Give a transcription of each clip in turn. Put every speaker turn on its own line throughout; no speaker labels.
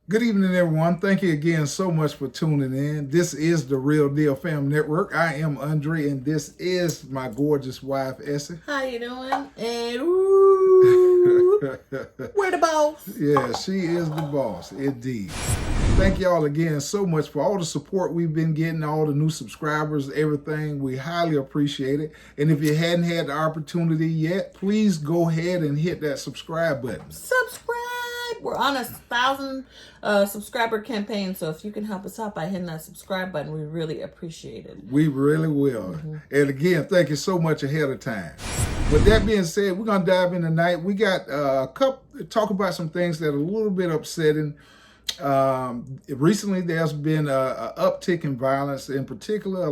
Good evening, everyone. Thank you again so much for tuning in. This is the Realdealfam Network. I am Andre, and this is my gorgeous wife, Essie.
How you doing? And ooh, we're the boss.
Yeah, she is the boss, indeed. Thank y'all again so much for all the support we've been getting, all the new subscribers, everything. We highly appreciate it. And if you hadn't had the opportunity yet, please go ahead and hit that subscribe button.
Subscribe. We're on 1,000 subscriber campaign, so if you can help us out by hitting that subscribe button, we really appreciate it.
We really will. And again, thank you so much ahead of time. With that being said, we're going to dive in tonight. We got talk about some things that are a little bit upsetting. Recently, there's been a uptick in violence, in particular.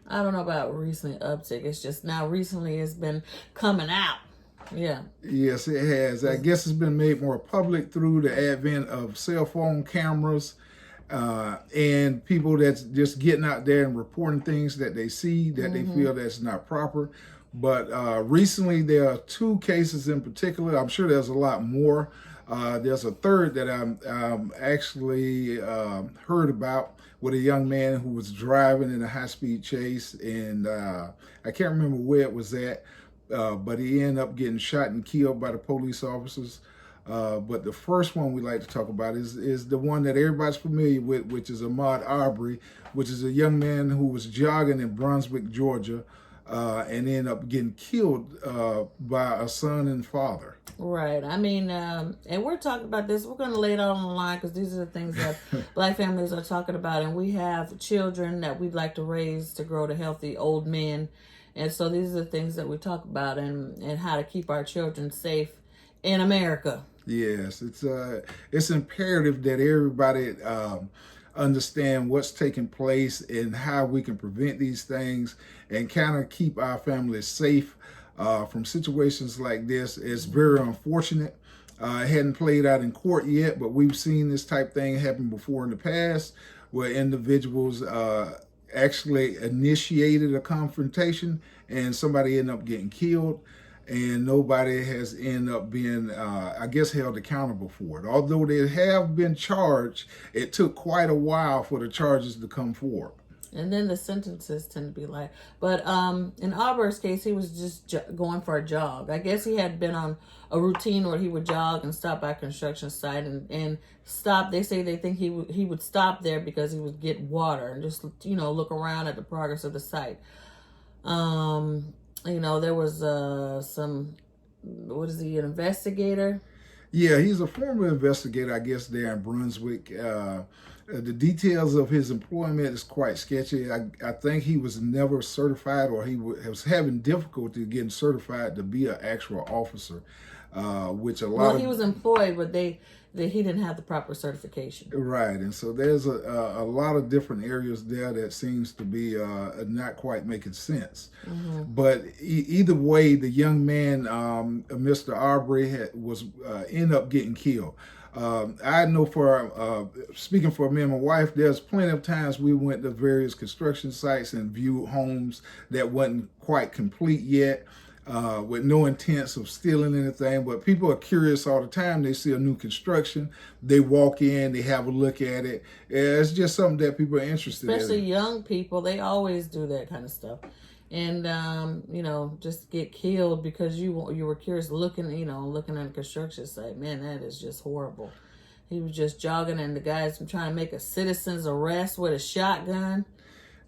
I don't know about recent uptick. It's just now recently it's been coming out. Yeah.
Yes, it has. I guess it's been made more public through the advent of cell phone cameras and people that's just getting out there and reporting things that they see that they feel that's not proper. But recently, there are two cases in particular. I'm sure there's a lot more. There's a third that I'm actually heard about with a young man who was driving in a high-speed chase, and I can't remember where it was at, but he ended up getting shot and killed by the police officers. But the first one we like to talk about is the one that everybody's familiar with, which is Ahmad Arbery, which is a young man who was jogging in Brunswick, Georgia, and ended up getting killed by a son and father.
Right. I mean, and we're talking about this. We're going to lay it out on the line because these are the things that Black families are talking about. And we have children that we'd like to raise to grow to healthy old men. And so these are the things that we talk about and how to keep our children safe in America.
Yes, it's imperative that everybody understand what's taking place and how we can prevent these things and kind of keep our families safe from situations like this. It's very unfortunate. It hadn't played out in court yet, but we've seen this type thing happen before in the past where individuals actually initiated a confrontation and somebody ended up getting killed. And nobody has ended up being, I guess, held accountable for it. Although they have been charged, it took quite a while for the charges to come forward.
And then the sentences tend to be like, but in Aubrey's case, he was just going for a jog. I guess he had been on a routine where he would jog and stop by a construction site and stop. They say they think he would stop there because he would get water and just, look around at the progress of the site. There was an investigator?
Yeah, he's a former investigator, I guess, there in Brunswick. The details of his employment is quite sketchy. I think he was never certified, or he was having difficulty getting certified to be an actual officer, which a lot of...
he was employed, but he didn't have the proper certification.
Right, and so there's a lot of different areas there that seems to be not quite making sense. But either way, the young man, Mr. Aubrey, was ended up getting killed. I know speaking for me and my wife, there's plenty of times we went to various construction sites and viewed homes that wasn't quite complete yet. With no intents of stealing anything, but people are curious all the time. They see a new construction, they walk in, they have a look at it. It's just something that people are interested in.
Especially young people, they always do that kind of stuff. And, just get killed because you were curious looking at a construction site. Man, that is just horrible. He was just jogging and the guy's trying to make a citizen's arrest with a shotgun.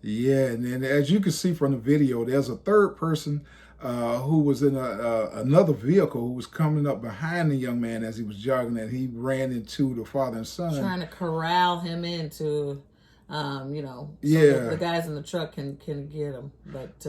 Yeah, and then as you can see from the video, there's a third person who was in another vehicle who was coming up behind the young man as he was jogging, and he ran into the father and son.
Trying to corral him into, so the guys in the truck can get him. But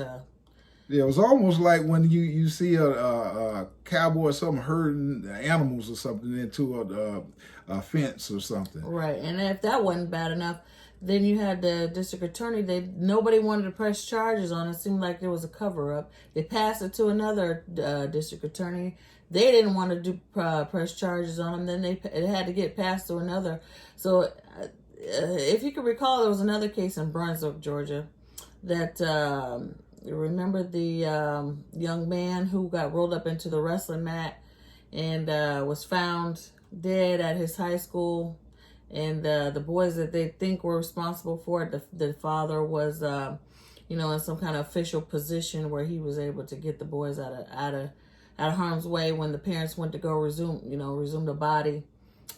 yeah, it was almost like when you see a cowboy or something herding animals or something into a fence or something.
Right, and if that wasn't bad enough, then you had the district attorney. Nobody wanted to press charges on it. It seemed like there was a cover-up. They passed it to another district attorney. They didn't want to press charges on him. Then it had to get passed to another. So if you could recall, there was another case in Brunswick, Georgia, that remember the young man who got rolled up into the wrestling mat and was found dead at his high school. And the boys that they think were responsible for it, the father was, in some kind of official position where he was able to get the boys out of harm's way when the parents went to go resume the body,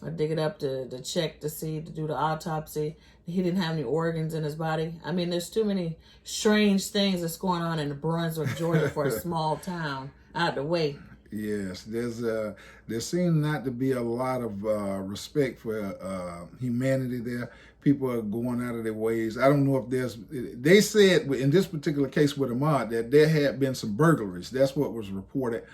or dig it up to check to do the autopsy. He didn't have any organs in his body. I mean, there's too many strange things that's going on in Brunswick, Georgia, for a small town out the way.
Yes, there seems not to be a lot of respect for humanity there. People are going out of their ways. I don't know if they said in this particular case with Ahmad that there had been some burglaries. That's what was reported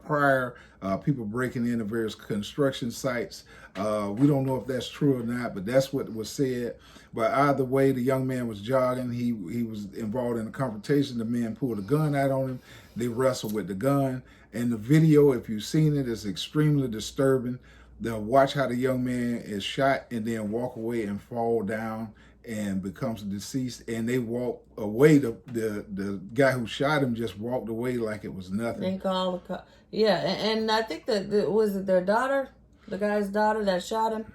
prior, people breaking into various construction sites. We don't know if that's true or not, but that's what was said. But either way, the young man was jogging. He was involved in a confrontation. The man pulled a gun out on him. They wrestled with the gun. And the video, if you've seen it, is extremely disturbing. They'll watch how the young man is shot and then walk away and fall down and becomes deceased. And they walk away. The guy who shot him just walked away like it was nothing.
They called the cop. Yeah, and I think that was it their daughter, the guy's daughter that shot him.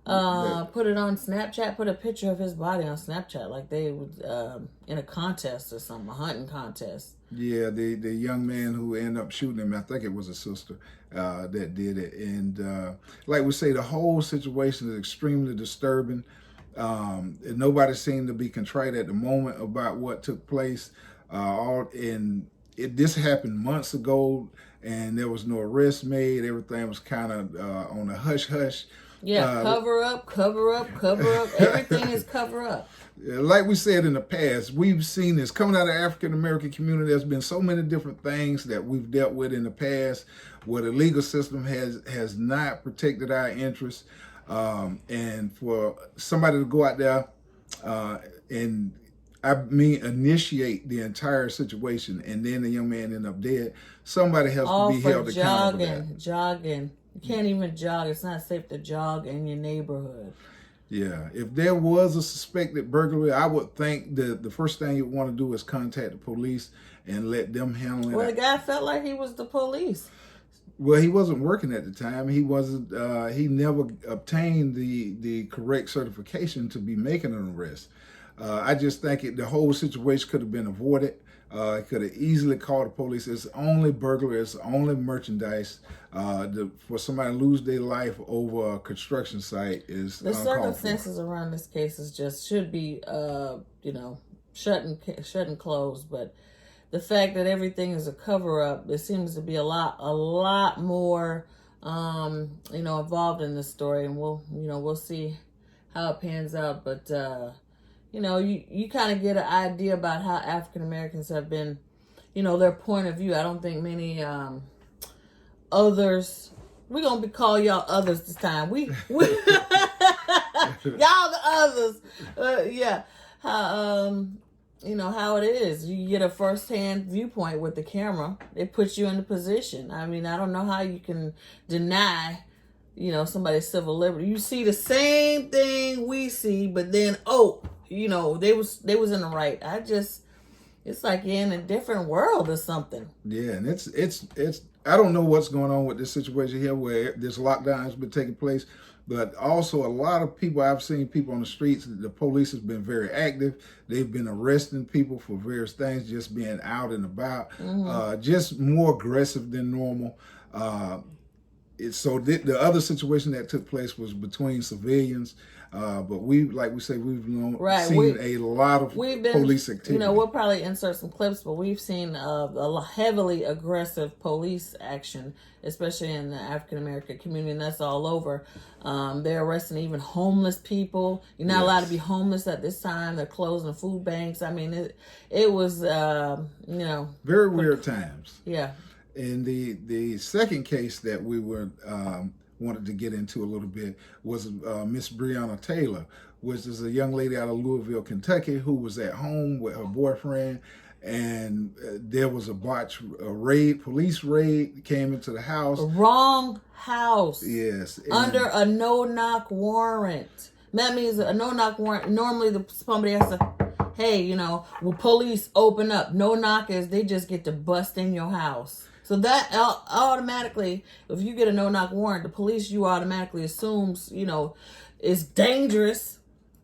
Put it on Snapchat, put a picture of his body on Snapchat, like they would in a contest or something, a hunting contest.
Yeah, the young man who ended up shooting him, I think it was a sister that did it. And like we say, the whole situation is extremely disturbing. Nobody seemed to be contrite at the moment about what took place. This happened months ago, and there was no arrest made. Everything was kind of on a hush-hush.
Yeah, cover up. Everything is cover up.
Like we said in the past, we've seen this coming out of the African American community. There's been so many different things that we've dealt with in the past where the legal system has not protected our interests. And for somebody to go out there initiate the entire situation, and then the young man end up dead, somebody has to be held accountable for that.
Jogging. You can't even jog. It's not safe to jog in your neighborhood.
Yeah, if there was a suspected burglary, I would think the first thing you'd want to do is contact the police and let them handle it.
Well, the guy felt like he was the police.
Well, he wasn't working at the time. He wasn't. He never obtained the correct certification to be making an arrest. I just think the whole situation could have been avoided. Could have easily called the police. It's only burglary. It's only merchandise. For somebody to lose their life over a construction site is
the circumstances around this case should be shut and closed. But the fact that everything is a cover up, there seems to be a lot more involved in this story, and we'll see how it pans out. But you kind of get an idea about how African Americans have been, their point of view. I don't think many others, we're going to call y'all others this time. We y'all the others. How it is. You get a first-hand viewpoint with the camera. It puts you in the position. I mean, I don't know how you can deny somebody's civil liberty. You see the same thing we see, but then, they was in the right. It's like you're in a different world or something.
Yeah, and it's I don't know what's going on with this situation here where this lockdown has been taking place, but also a lot of people, I've seen people on the streets, the police has been very active. They've been arresting people for various things, just being out and about, just more aggressive than normal. So the other situation that took place was between civilians, but we've seen a lot of police activity.
We'll probably insert some clips, but we've seen a heavily aggressive police action, especially in the African American community, and that's all over. They're arresting even homeless people. You're not allowed to be homeless at this time. They're closing food banks. I mean, it was
very weird times.
Yeah.
And the second case that we were wanted to get into a little bit was Miss Breonna Taylor, which is a young lady out of Louisville, Kentucky, who was at home with her boyfriend, and there was a botched police raid came into the house.
Wrong house.
Yes.
Under a no-knock warrant. That means a no-knock warrant. Normally, somebody has to, hey, will police open up? No knock is they just get to bust in your house. So that automatically, if you get a no-knock warrant, the police, you automatically assumes, is dangerous,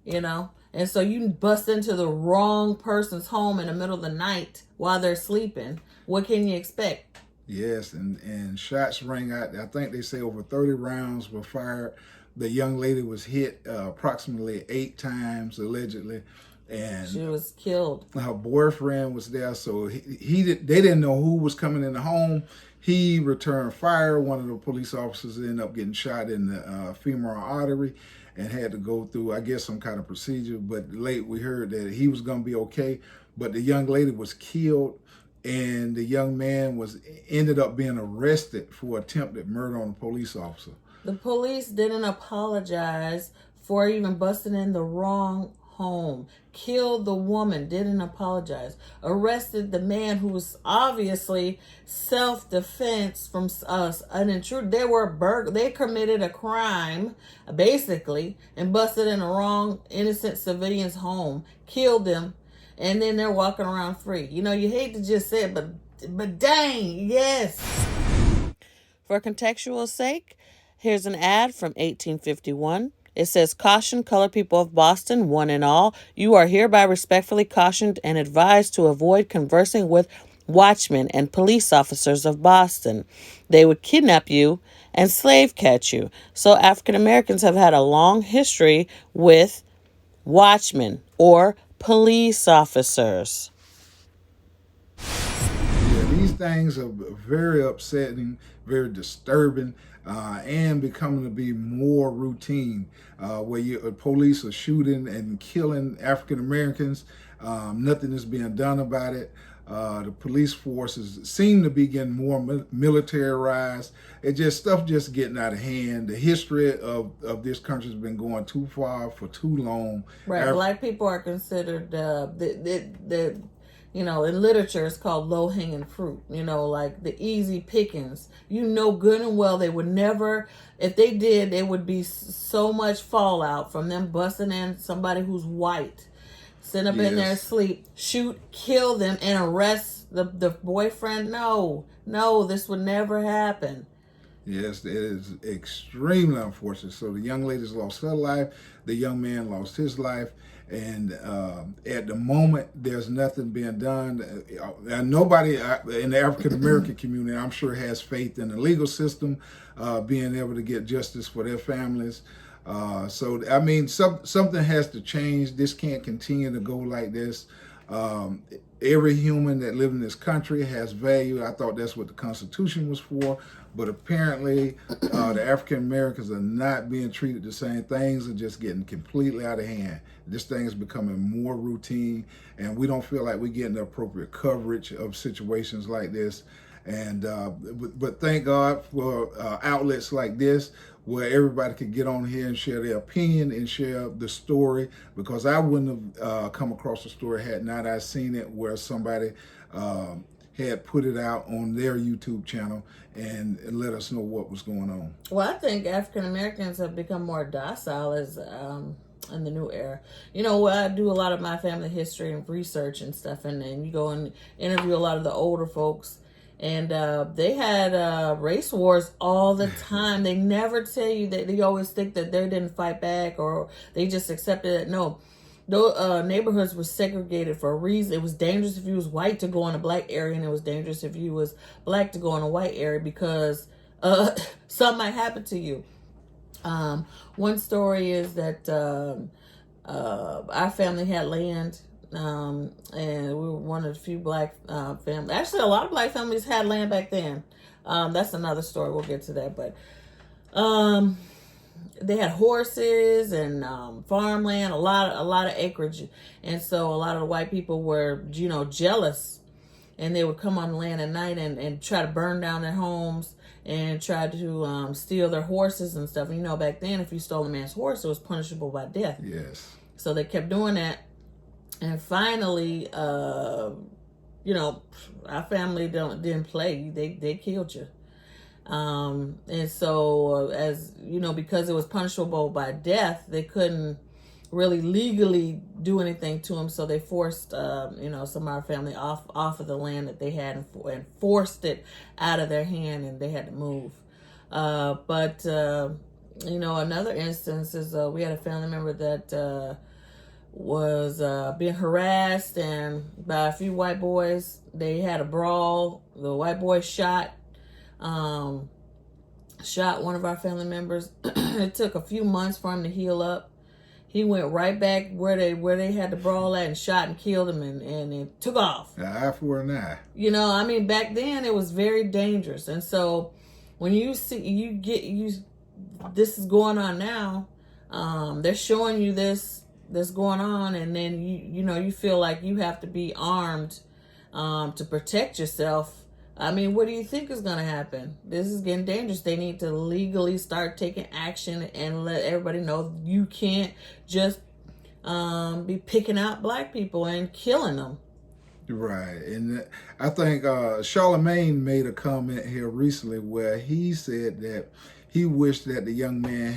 and so you bust into the wrong person's home in the middle of the night while they're sleeping. What can you expect?
Yes, and shots rang out. I think they say over 30 rounds were fired. The young lady was hit approximately 8 times, allegedly. And
she was killed.
Her boyfriend was there, so they didn't know who was coming in the home. He returned fire. One of the police officers ended up getting shot in the femoral artery and had to go through, I guess, some kind of procedure. But late we heard that he was going to be okay. But the young lady was killed, and the young man ended up being arrested for attempted murder on a police officer.
The police didn't apologize for even busting in the wrong home. Killed the woman, didn't apologize. Arrested the man who was obviously self-defense from an intruder. They committed a crime, basically, and busted in the wrong innocent civilian's home. Killed them, and then they're walking around free. You hate to just say it, but dang, yes. For contextual sake, here's an ad from 1851. It says, "Caution, colored people of Boston, one and all. You are hereby respectfully cautioned and advised to avoid conversing with watchmen and police officers of Boston. They would kidnap you and slave catch you." So African Americans have had a long history with watchmen or police officers.
These things are very upsetting, very disturbing, and becoming to be more routine, where police are shooting and killing African Americans. Nothing is being done about it. The police forces seem to be getting more militarized. Stuff just getting out of hand. The history of this country has been going too far for too long.
Right, black people are considered in literature, it's called low-hanging fruit, like the easy pickings. Good and well they would never, if they did, there would be so much fallout from them busting in somebody who's white, sit up in their sleep, shoot, kill them, and arrest the boyfriend. No, this would never happen.
Yes, it is extremely unfortunate. So the young lady's lost her life, the young man lost his life, and at the moment, there's nothing being done. Nobody in the African American community, I'm sure, has faith in the legal system being able to get justice for their families. Something has to change. This can't continue to go like this. Every human that lives in this country has value. I thought that's what the Constitution was for, but apparently the African Americans are not being treated the same. Things are just getting completely out of hand. This thing is becoming more routine, and we don't feel like we're getting the appropriate coverage of situations like this. But thank God for outlets like this, where everybody could get on here and share their opinion and share the story, because I wouldn't have come across the story had not I seen it, where somebody had put it out on their YouTube channel and let us know what was going on.
Well, I think African Americans have become more docile as in the new era. I do a lot of my family history and research and stuff, and you go and interview a lot of the older folks. And they had race wars all the time. They never tell you that. They always think that they didn't fight back or they just accepted it. No, those neighborhoods were segregated for a reason. It was dangerous if you was white to go in a black area, and it was dangerous if you was black to go in a white area, because something might happen to you. One story is that our family had land. And we were one of the few black families. Actually, a lot of black families had land back then. That's another story. We'll get to that. But they had horses and farmland, a lot of acreage, and so a lot of the white people were, jealous, and they would come on land at night and try to burn down their homes and try to steal their horses and stuff. And back then, if you stole a man's horse, it was punishable by death.
Yes. So
they kept doing that. And finally, our family didn't play. They killed you. And so, because it was punishable by death, they couldn't really legally do anything to him. So they forced, some of our family off of the land that they had and forced it out of their hand, and they had to move. Another instance is we had a family member that was being harassed and by a few white boys. They had a brawl. The white boy shot one of our family members. It took a few months for him to heal up. He went right back where they had the brawl at and shot and killed him and it took off.
An eye for an eye.
Back then it was very dangerous. And so when you see this is going on now, they're showing you this going on, and then you feel like you have to be armed to protect yourself. What do you think is going to happen? This is getting dangerous. They need to legally start taking action and let everybody know you can't just be picking out black people and killing them.
Right. And I think Charlemagne made a comment here recently where he said that he wished that the young man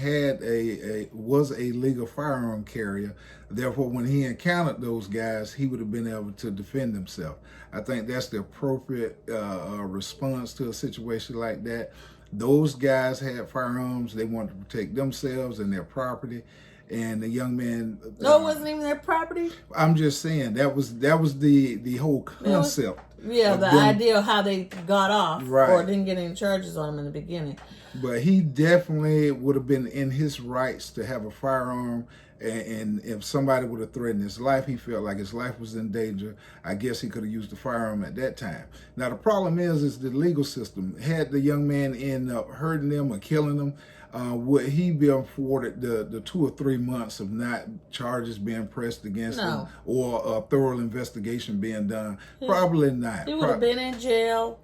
was a legal firearm carrier. Therefore, when he encountered those guys, he would have been able to defend himself. I think that's the appropriate response to a situation like that. Those guys had firearms. They wanted to protect themselves and their property. And the young man...
No, it wasn't even their property?
I'm just saying, that was the whole concept.
The idea of how they got off,
right,
or didn't get any charges on them in the beginning.
But he definitely would have been in his rights to have a firearm, and if somebody would have threatened his life, he felt like his life was in danger, I guess he could have used the firearm at that time. Now, the problem is the legal system. Had the young man end up hurting them or killing them, would he be afforded the 2 or 3 months of not charges being pressed against him or a thorough investigation being done? Probably not.
He would have been in jail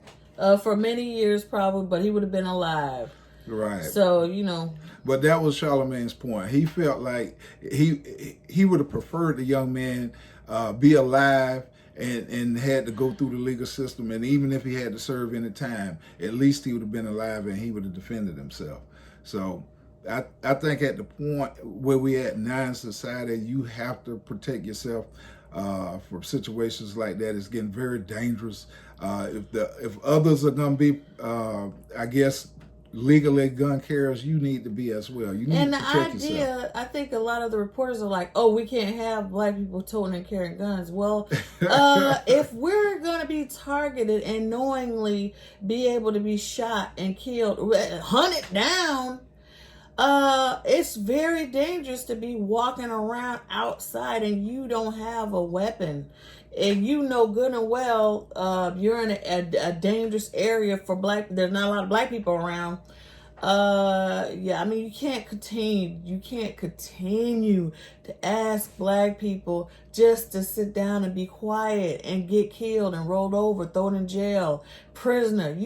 for many years probably, but he would have been alive.
Right.
So,
But that was Charlemagne's point. He felt like he would have preferred the young man be alive and had to go through the legal system. And even if he had to serve any time, at least he would have been alive and he would have defended himself. So I think at the point where we at now in society, you have to protect yourself for situations like that. It's getting very dangerous. If others are going to be, I guess, legally gun carriers, you need to be as well. You need to protect yourself.
I think a lot of the reporters are like, oh, we can't have black people toting and carrying guns. Well, if we're going to be targeted and knowingly be able to be shot and killed, hunted down, it's very dangerous to be walking around outside and you don't have a weapon. And you know good and well you're in a dangerous area for there's not a lot of black people around. You can't continue to ask black people just to sit down and be quiet and get killed and rolled over, thrown in jail, prisoner.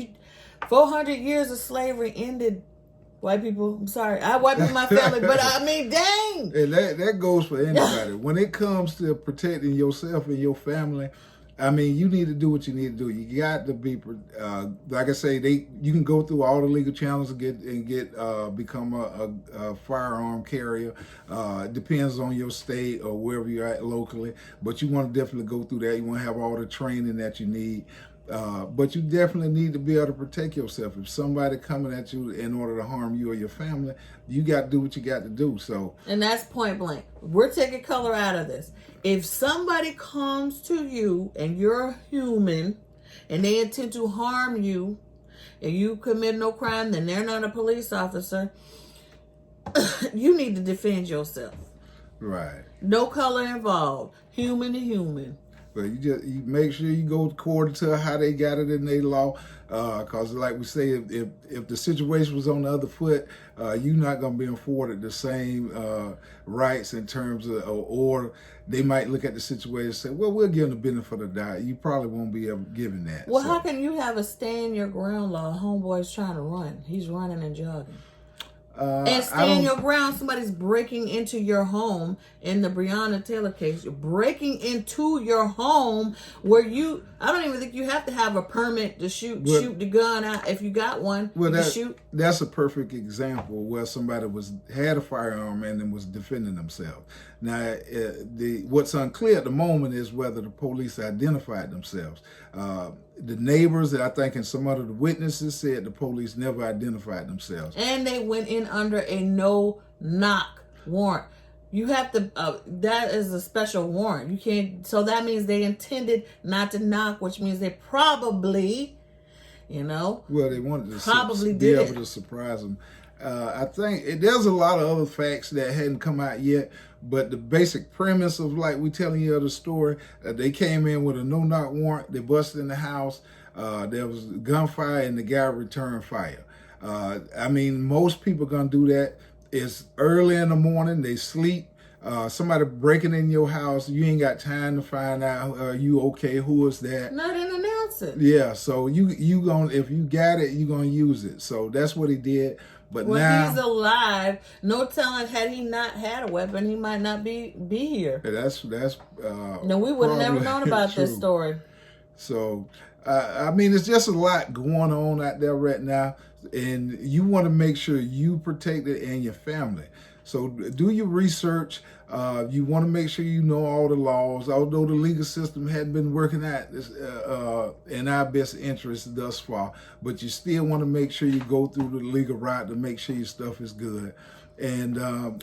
400 years of slavery ended. White people, I'm sorry. I white people in my family, but dang.
And that goes for anybody. When it comes to protecting yourself and your family, you need to do what you need to do. You got to be, like I say, you can go through all the legal channels and become a firearm carrier. It depends on your state or wherever you're at locally, but you want to definitely go through that. You want to have all the training that you need. But you definitely need to be able to protect yourself. If somebody coming at you in order to harm you or your family, you got to do what you got to do.
And that's point blank. We're taking color out of this. If somebody comes to you and you're a human and they intend to harm you and you commit no crime, then they're not a police officer. You need to defend yourself.
Right.
No color involved. Human to human.
But you make sure you go according to how they got it in their law, because like we say, if the situation was on the other foot, you're not going to be afforded the same rights in terms of, or they might look at the situation and say, well, we'll give them the benefit of the doubt. You probably won't be able given that.
Well, how can you have a stand your ground law? Homeboy's trying to run. He's running and jogging. And stand your ground. Somebody's breaking into your home. In the Breonna Taylor case, you're breaking into your home where I don't even think you have to have a permit to shoot the gun out. If you got one, shoot.
That's a perfect example where somebody had a firearm and then was defending themselves. Now, what's unclear at the moment is whether the police identified themselves. The neighbors, I think, and some other witnesses said the police never identified themselves.
And they went in under a no-knock warrant. You have to, that is a special warrant. You can't, so that means they intended not to knock, which means they probably, well,
they wanted to
probably
be
did
able to surprise them. I think there's a lot of other facts that hadn't come out yet, but the basic premise of, like we telling you the story, they came in with a no-knock warrant, they busted in the house, there was gunfire, and the guy returned fire. I mean, most people gonna do that. It's early in the morning, they sleep, somebody breaking in your house, you ain't got time to find out, are you okay, who is that?
Not an announce it.
Yeah, so you gonna, if you got it, you gonna use it. So that's what he did. But now
he's alive. No telling, had he not had a weapon, he might not be here.
That's
no, we would have never known about this story.
So I mean, it's just a lot going on out there right now, and you want to make sure you protect it and your family. So do your research. You want to make sure you know all the laws, although the legal system hadn't been working out in our best interest thus far. But you still want to make sure you go through the legal route to make sure your stuff is good. And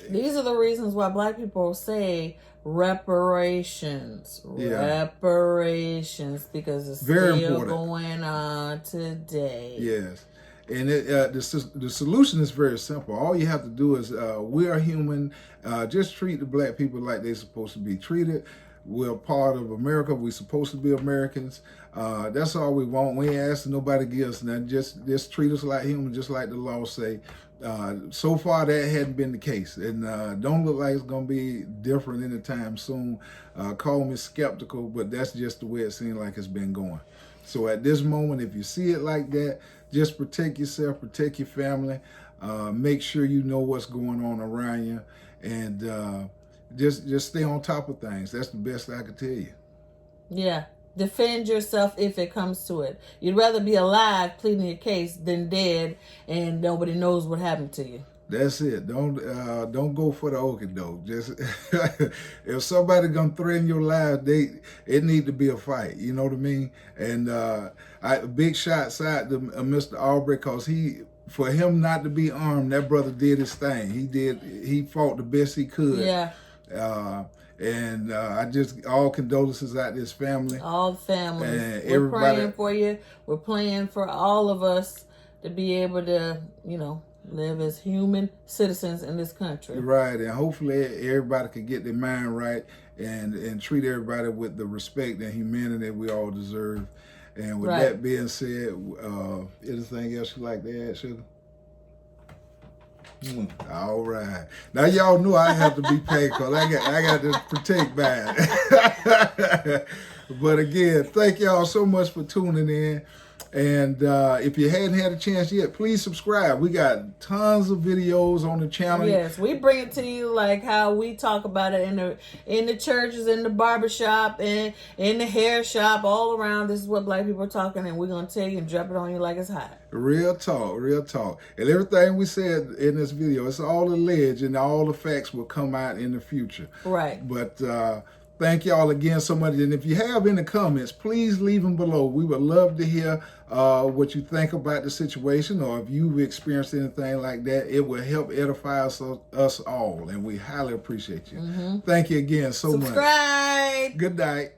these are the reasons why Black people say reparations. Yeah. Reparations, because it's
very
still
important.
Going on today.
Yes. And the solution is very simple. All you have to do is, we are human. Just treat the Black people like they're supposed to be treated. We're part of America. We're supposed to be Americans. That's all we want. We ain't asking nobody to give us nothing. Just treat us like humans, just like the law say. So far, that hadn't been the case. And don't look like it's going to be different anytime soon. Call me skeptical, but that's just the way it seems like it's been going. So at this moment, if you see it like that, just protect yourself, protect your family, make sure you know what's going on around you, and just stay on top of things. That's the best I could tell you.
Yeah. Defend yourself if it comes to it. You'd rather be alive pleading your case than dead and nobody knows what happened to you.
That's it. Don't go for the okie doke. Just if somebody gonna threaten your life, it need to be a fight. You know what I mean? And big shots out to Mr. Aubrey, because for him not to be armed, that brother did his thing. He fought the best he could.
Yeah.
And I just, all condolences out to his family.
All the family.
And
we're praying for you. We're praying for all of us to be able to, live as human citizens in this country.
Right, and hopefully everybody can get their mind right and treat everybody with the respect and humanity we all deserve. And with that being said, anything else you like to add, Sugar? All right. Now y'all knew I have to be paid because I got to protect mine. But again, thank y'all so much for tuning in. And if you hadn't had a chance yet, please subscribe. We got tons of videos on the channel.
Yes, we bring it to you like how we talk about it in the churches, in the barbershop, and in the hair shop, all around. This is what Black people are talking, and we're going to tell you and drop it on you like it's hot.
Real talk, real talk. And everything we said in this video, it's all alleged, and all the facts will come out in the future.
Right.
But thank y'all again so much. And if you have any comments, please leave them below. We would love to hear what you think about the situation, or if you've experienced anything like that. It will help edify us all, and we highly appreciate you. Thank you again so much.
Subscribe.
Good night.